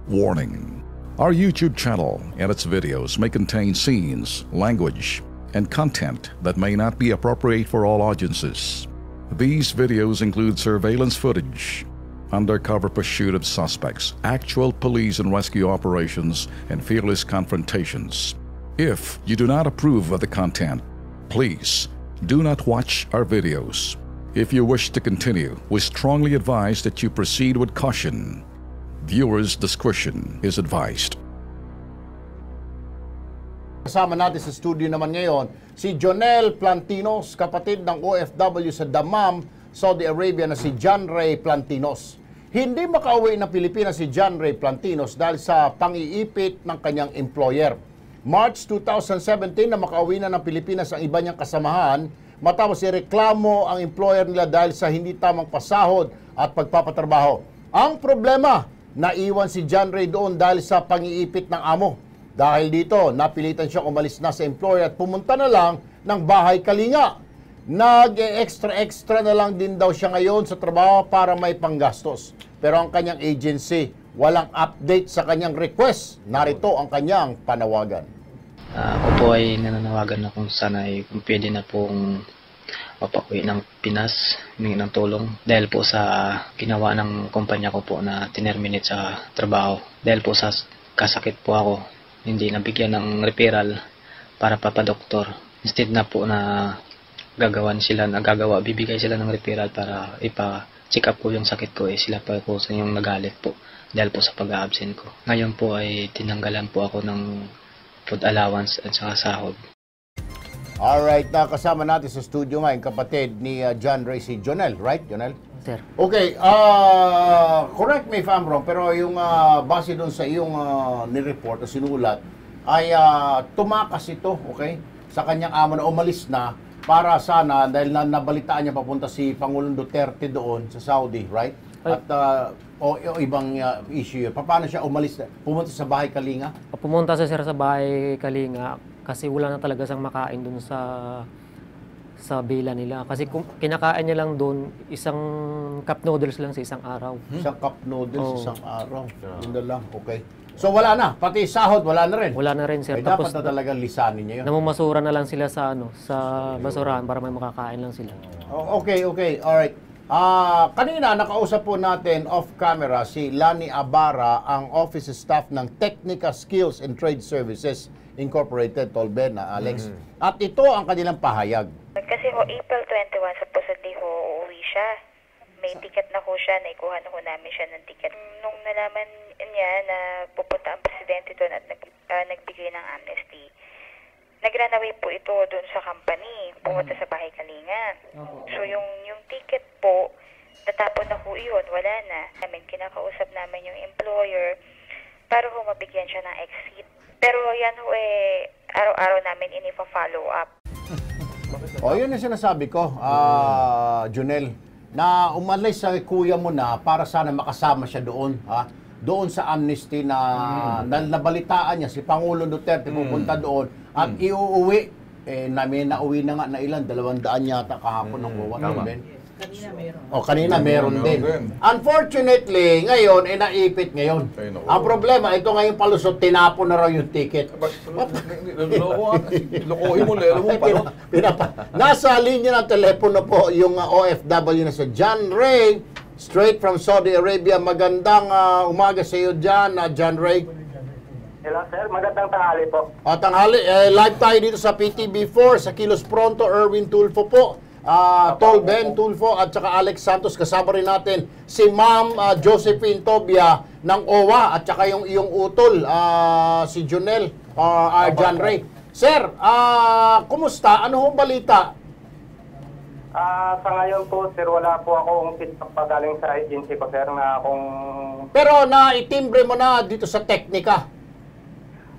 Warning. Our YouTube channel and its videos may contain scenes, language, and content that may not be appropriate for all audiences. These videos include surveillance footage, undercover pursuit of suspects, actual police and rescue operations, and fearless confrontations. If you do not approve of the content, please do not watch our videos. If you wish to continue, we strongly advise that you proceed with caution. Viewers' discretion is advised. Kasama natin sa studio naman ngayon si Jonel Plantinos, kapatid ng OFW sa Dammam, Saudi Arabia na si John Ray Plantinos. Hindi makauwi ng Pilipinas si John Ray Plantinos dahil sa pang-iipit ng kanyang employer. March 2017 na makauwi na ng Pilipinas ang iba niyang kasamahan matapos ireklamo ang employer nila dahil sa hindi tamang pasahod at pagpapatrabaho. Ang problema, naiwan si John Ray doon dahil sa pang-iipit ng amo. Dahil dito, napilitan siyang umalis na sa employer at pumunta na lang ng bahay kalinga. Nag-extra na lang din daw siya ngayon sa trabaho para may panggastos. Pero ang kanyang agency, walang update sa kanyang request. Narito ang kanyang panawagan. Ako po ay nananawagan na kung sana ay kung pwede na pong mapauwi ng Pinas, humingi ng tulong. Dahil po sa ginawa ng kumpanya ko po na tinerminate sa trabaho. Dahil po sa kasakit po ako, hindi nabigyan ng referral para papadoktor. Instead na po na bibigay sila ng referral para ipa-check up ko yung sakit ko, sila pa po sa yung nagalit po dahil po sa pag-absent ko. Ngayon po ay tinanggalan po ako ng food allowance at saka sahod. Alright, kasama natin sa studio nga yung kapatid ni John Ray, si Jonel, right? Jonel? Sir. Okay, correct me if I'm wrong, pero yung base doon sa iyong nireport o sinulat, ay tumakas ito, okay, sa kanyang amo na umalis na para sana, dahil nabalitaan niya papunta si Pangulong Duterte doon sa Saudi, right? At o ibang issue yun. Paano siya umalis, pumunta sa bahay kalinga? Pumunta siya, sir, sa bahay kalinga kasi wala na talaga siyang makain doon sa bila nila. Kasi kung kinakain niya lang doon, isang cup noodles lang sa isang araw. Isang cup noodles, isang araw. Yun na lang, okay. So wala na, pati sahod wala na rin. Wala na rin, sir. Ay, dapat na talagang lisanin niya yun. Namumasura na lang sila sa sa basurahan para may makakain lang sila. Okay, alright. Kanina nakausap po natin off camera si Lani Abara, ang office staff ng Technical Skills and Trade Services Incorporated, Tolben, Alex. At ito ang kanilang pahayag. Kasi ho, April 21, supposedly ho, uuwi siya. May ticket na ho siya, naikuha na ho namin siya ng ticket. Nung nalaman niya na pupunta ang presidente doon at nagbigay ng amnesty, nag-run away po ito doon sa company, pumunta sa bahay kalinga. So yung ticket po, natapon na ho yun, wala na. Kinakausap namin yung employer para ho mabigyan siya ng exit. Pero yan ho araw-araw namin inipa-follow up. Yun ang sinasabi ko, Jonel, na umalis sa kuya mo na para sana makasama siya doon, doon sa amnesty na nabalitaan niya si Pangulong Duterte pupunta doon at iuuwi. Nauwi na nga na ilan, 200 yata kahapon ng Wawa. Kanina meron. Kanina meron din. Unfortunately, ngayon, naipit ngayon. Ang problema, ito ngayon palusot, tinapon na raw yung ticket. Lokohin mo, lalo mo pa. Nasa linya ng telepono po yung OFW na sa John Ray, straight from Saudi Arabia. Magandang umaga sa iyo dyan, John Ray. Hello sir, magandang tanghali po. Tanghali, live tayo dito sa PTB4, sa Kilos Pronto, Erwin Tulfo po. Tolben Tulfo at saka Alex Santos. Kasama rin natin si Ma'am Josephine Tobia ng OWA at saka yung iyong utol, si Jonel John Ray. Sir, kumusta? Ano hong balita? Sa ngayon po sir, wala po akong feedback pa galing sa agency ko sir na kung... Pero naitimbre mo na dito sa Teknika?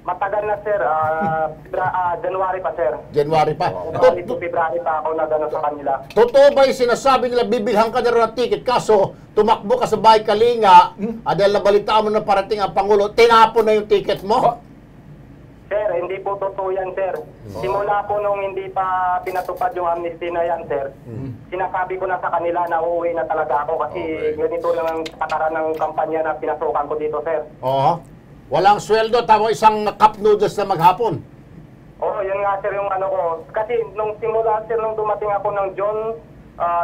Matagal na sir, January pa sir. January pa. February pa ako na gano'n sa kanila. Totoo ba yung sinasabi nila bibilhan ka na rin ng ticket kaso tumakbo ka sa bahay kalinga dahil nabalitaan mo na parating ang Pangulo, tinapon na yung ticket mo? Sir, hindi po totoo yan, sir. Simula po nung hindi pa pinatupad yung amnesty na yan, sir, sinasabi ko na sa kanila na uuwi na talaga ako kasi ganito lang ang takaran ng kampanya na pinasukan ko dito, sir. Oo. Walang sweldo, tamo isang cup noodles na maghapon. Oo, yun nga, sir, yung ano ko. Kasi nung simula, sir, nung dumating ako ng June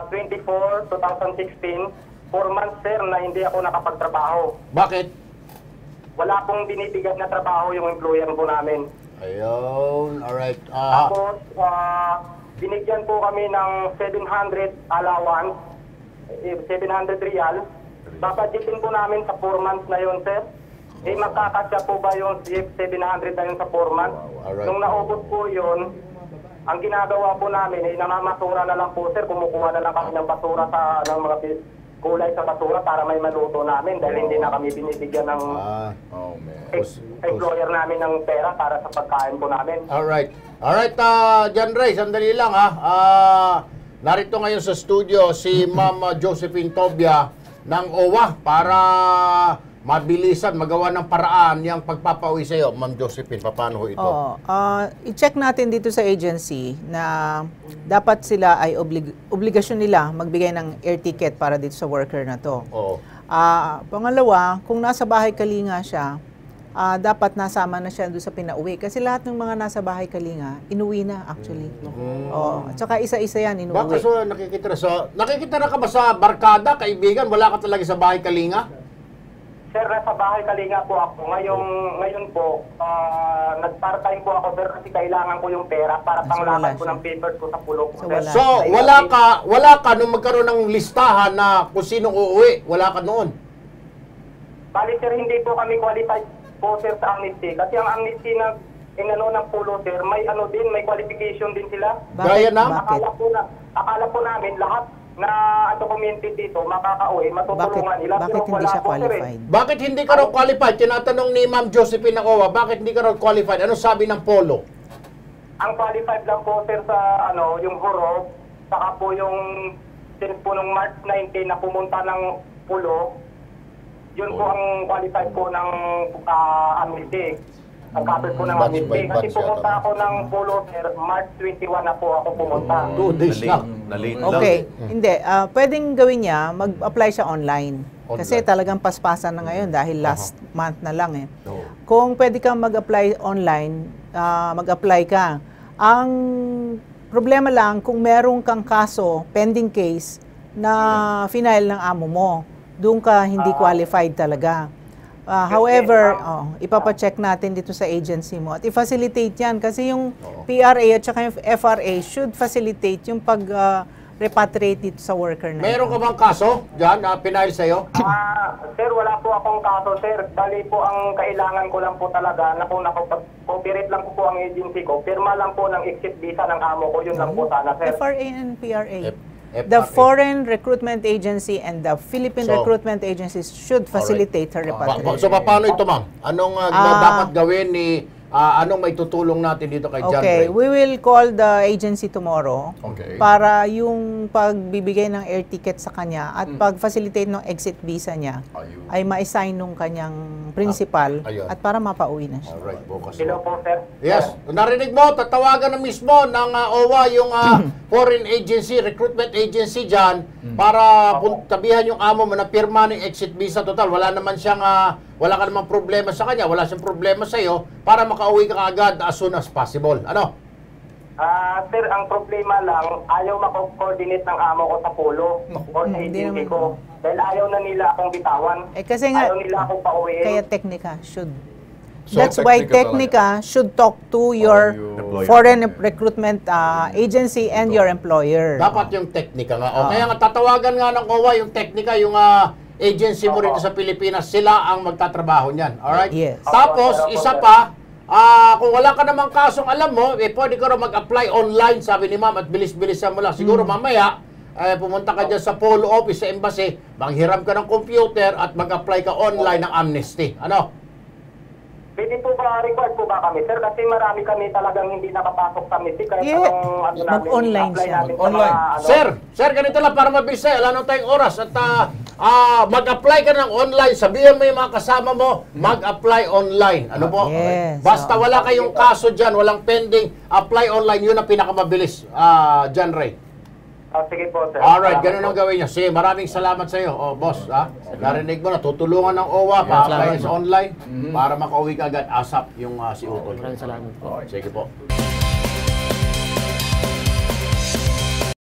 24, 2016, 4 months, sir, na hindi ako nakapagtrabaho. Bakit? Wala pong binibigyan na trabaho yung employer po namin. Ayun, alright. Tapos, binigyan po kami ng 700 allowance, 700 real. Babadgetin po namin sa 4 months na yun, sir. Eh, magkakasya po ba yung 700 na yun sa 4 months? Alright. Nung naubos po yun, ang ginagawa po namin ay namamasura na lang po, sir. Kumukuha na lang kami ng basura ng mga kulay sa basura para may maluto namin dahil hindi na kami binibigyan ng employer namin ng pera para sa pagkain po namin. Alright. Alright, John Ray, sandali lang ha. Narito ngayon sa studio si Ma'am Josephine Tobia ng OWA para mabilisan, magawa ng paraan yung pagpapauwi sa iyo. Ma'am Josephine, paano ho ito? Oo. I-check natin dito sa agency na dapat sila ay obligasyon nila magbigay ng air ticket para dito sa worker na to. Oo. Pangalawa, kung nasa bahay kalinga siya, dapat nasama na siya doon sa pinauwi. Kasi lahat ng mga nasa bahay kalinga, inuwi na actually. Oo. At saka isa-isa yan, inuwi. Baka so nakikita na ka ba sa barkada, kaibigan? Wala ka talaga sa bahay kalinga? Sir, nasa bahay kalinga po ako. Ngayon po, nag-part-time po ako, sir, kasi kailangan ko yung pera para panglakad ko ng papers ko sa pulo ko, sir. So, wala ka nung magkaroon ng listahan na kung sino uuwi. Wala ka noon. Bali, sir, hindi po kami qualified po, sir, sa amnesty. Kasi ang amnesty na inano ng pulo, sir, may ano din, may qualification din sila. Gaya na? Akala po namin lahat na documented dito, makakauwi, matutulungan nila. Bakit hindi siya qualified? Bakit hindi ka raw qualified? Tinatanong ni Ma'am Josephine ng OWA, bakit hindi ka raw qualified? Ano sabi ng polo? Ang qualified lang po, sir, sa yung huruf, saka po yung since po nung March 19 na pumunta ng pulo, yun po ang qualified po ng amnesty. Ang cover po ng amnesty. Kasi pumunta ako ng pulo, sir, March 21 na po ako pumunta. 2 days na. Okay. Hindi. Pwedeng gawin niya, mag-apply siya online. Kasi talagang paspasan na ngayon dahil last month na lang eh. Kung pwede kang mag-apply online, mag-apply ka. Ang problema lang, kung meron kang kaso, pending case, na final ng amo mo, doon ka hindi qualified talaga. However, ipapacheck natin dito sa agency mo at i-facilitate yan kasi yung PRA at saka yung FRA should facilitate yung pag-repatriate dito sa worker na Meron ka bang kaso dyan na pinail sa'yo? Sir, wala po akong kaso, sir. Bali po ang kailangan ko lang po talaga na kung nakapag-cooperate lang po ang agency ko, pirma lang po ng exit visa ng amo ko, yun lang po sana, sir. FRA and PRA. The Foreign Recruitment Agency and the Philippine Recruitment Agencies should facilitate her repatriation. So, paano ito, ma'am? Anong dapat gawin ni anong may tutulong natin dito kay John Ray? Okay, we will call the agency tomorrow Okay. para yung pagbibigay ng air ticket sa kanya at pag-facilitate ng exit visa niya ay ma-assign nung kanyang principal ayun. at para mapauwi na siya. Alright, bukas. Hello po, sir. Yes, narinig mo, tatawagan na mismo ng OWA yung foreign agency, recruitment agency dyan para tabihan yung amo mo na pirma ng exit visa. Total, wala naman siyang, wala ka namang problema sa kanya, wala siyang problema sa iyo para makauwi ka agad as soon as possible. Ano? Sir, ang problema lang, ayaw mako-coordinate ng amo ko sa pulo o sa agency ko. Dahil ayaw na nila akong bitawan. Kasi nga, ayaw nila akong pauwiin. kaya Technica should. So, That's why Technica should talk to your foreign recruitment agency and your employer. Dapat yung Technica nga. Kaya nga tatawagan nga ng OWA yung Technica, yung agency mo rito sa Pilipinas, sila ang magtatrabaho niyan. Alright? Yes. Tapos, isa pa, kung wala ka namang kasong alam mo, pwede ka rin mag-apply online, sabi ni ma'am, at bilis-bilisan mo lang. Siguro mamaya, pumunta ka dyan sa polo office, sa embassy, manghiram ka ng computer at mag-apply ka online ng amnesty. Ano? Pwede po ba, required po ba kami, sir? Kasi marami kami talagang hindi nakapasok sa amnesty. Kaya Mag-online siya. Online. Sir, ganito lang para mabilis tayo. Wala nang tayong oras. At mag-apply ka ng online. Sabihan mo yung mga kasama mo, mag-apply online. Ano po? Yes. Basta wala kayong kaso dyan, walang pending, apply online. Yun ang pinakamabilis, John Ray. Sige po, sir. Alright, ganun ang gawin niya. Sige, maraming salamat sa iyo. Boss, narinig mo na, tutulungan ng OWA, pa-apply sa online para makauwi ka agad ASAP yung si Utol. Maraming salamat po. Sige po.